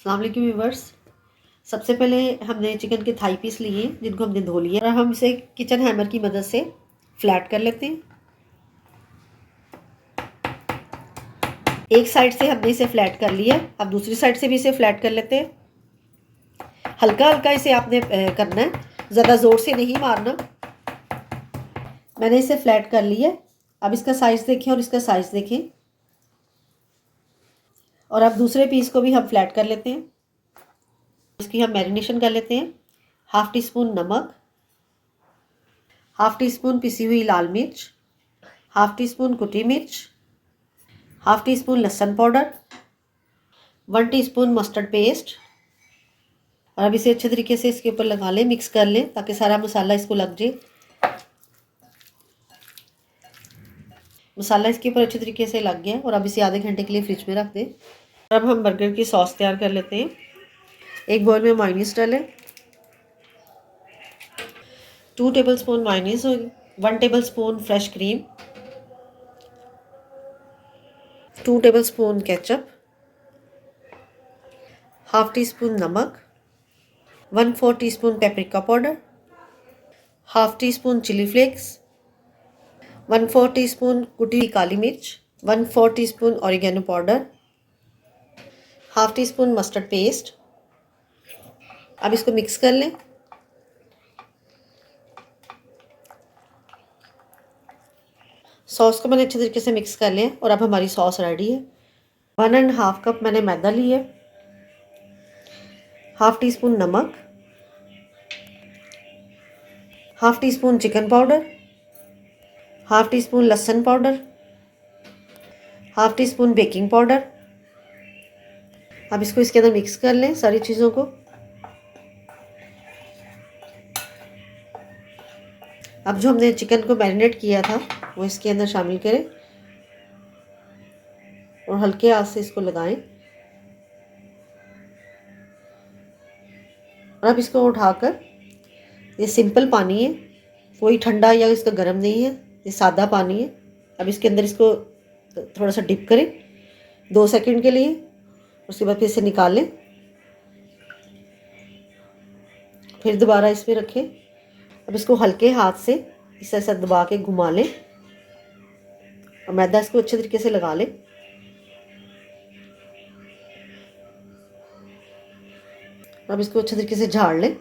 अस्सलाम वालेकुम व्यूअर्स। सबसे पहले हमने चिकन के थाई पीस लिए जिनको हमने धो लिया और हम इसे किचन हैमर की मदद से फ्लैट कर लेते हैं। एक साइड से हमने इसे फ्लैट कर लिया, अब दूसरी साइड से भी इसे फ्लैट कर लेते हैं। हल्का हल्का इसे आपने करना है, ज़्यादा ज़ोर से नहीं मारना। मैंने इसे फ्लैट कर लिया। अब इसका साइज़ देखें और इसका साइज़ देखें। और अब दूसरे पीस को भी हम फ्लैट कर लेते हैं। इसकी हम मैरिनेशन कर लेते हैं। 1/2 टीस्पून नमक, 1/2 टीस्पून पिसी हुई लाल मिर्च, 1/2 टीस्पून कुटी मिर्च, 1/2 टीस्पून लहसुन पाउडर, 1 टीस्पून मस्टर्ड पेस्ट। और अब इसे अच्छे तरीके से इसके ऊपर लगा लें, मिक्स कर लें ताकि सारा मसाला इसको लग जाए। मसाला इसके ऊपर अच्छे तरीके से लग गया और अब इसे आधे घंटे के लिए फ्रिज में रख दें। अब हम बर्गर की सॉस तैयार कर लेते हैं। एक बाउल में मायोनीज डालें, 2 tablespoon mayonnaise, 1 tablespoon fresh cream, 2 tablespoon ketchup, 1/2 teaspoon नमक, 1/4 teaspoon paprika powder, 1/2 teaspoon chilli flakes, 1/4 teaspoon कुटी काली मिर्च, 1/4 teaspoon oregano powder, 1/2 teaspoon mustard paste. अब इसको मिक्स कर लें। सॉस को मैंने अच्छे तरीके से मिक्स कर लिया और अब हमारी सॉस रेडी है। 1.5 कप मैंने मैदा लिया, 1/2 टीस्पून नमक, 1/2 टीस्पून चिकन पाउडर, 1/2 टीस्पून लहसुन पाउडर, 1/2 टीस्पून बेकिंग पाउडर। अब इसको इसके अंदर मिक्स कर लें सारी चीज़ों को। अब जो हमने चिकन को मैरिनेट किया था वो इसके अंदर शामिल करें और हल्के आंच से इसको लगाएं। और अब इसको उठाकर, ये सिंपल पानी है, कोई ठंडा या इसका गर्म नहीं है, ये सादा पानी है। अब इसके अंदर इसको थोड़ा सा डिप करें 2 सेकंड के लिए, उसके बाद फिर इसे निकाल लें, फिर दोबारा इसमें रखें। अब इसको हल्के हाथ से इस ऐसा दबा के घुमा लें और मैदा इसको अच्छे तरीके से लगा लें। अब इसको अच्छे तरीके से झाड़ लें।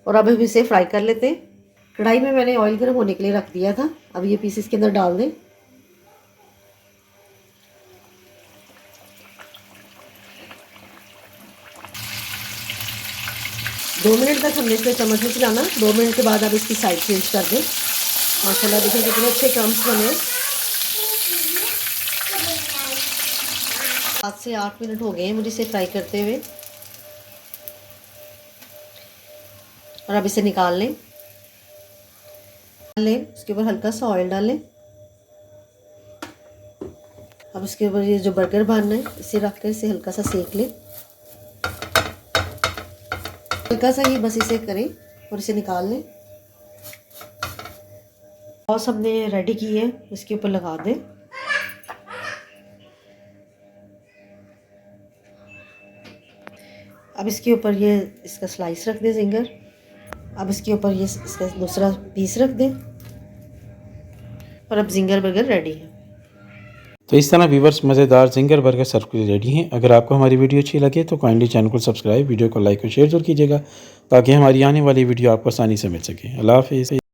और अब हम इसे फ्राई कर लेते हैं। कढ़ाई में मैंने ऑयल गर्म होने के लिए रख दिया था। अब ये पीस इसके अंदर डाल दें। दो मिनट तक हमने इसमें चम्मच में चलाना। 2 मिनट के बाद अब इसकी साइड चेंज कर दें। माशाल्लाह देखिए कितने अच्छे क्रम्स बने। 7 से 8 मिनट हो गए हैं मुझे इसे फ्राई करते हुए। और अब इसे निकाल लें। इसके ऊपर हल्का सा ऑयल डालें। अब इसके ऊपर ये जो बर्गर बनना है इसे रख कर इसे हल्का सा सेक लें। हल्का सा ही बस इसे करें और इसे निकाल लें। सॉस हमने रेडी की है, इसके ऊपर लगा दें। अब इसके ऊपर ये इसका स्लाइस रख दें जिंगर। अब इसके ऊपर ये इसका दूसरा पीस रख दें और अब जिंगर बर्गर रेडी है। तो इस तरह व्यूवर्स मज़ेदार जिंगर बर्गर सर्व के लिए रेडी हैं। अगर आपको हमारी वीडियो अच्छी लगे तो काइंडली चैनल को सब्सक्राइब, वीडियो को लाइक और शेयर जरूर कीजिएगा ताकि हमारी आने वाली वीडियो आपको आसानी से मिल सके। अल्लाह हाफ़िज़।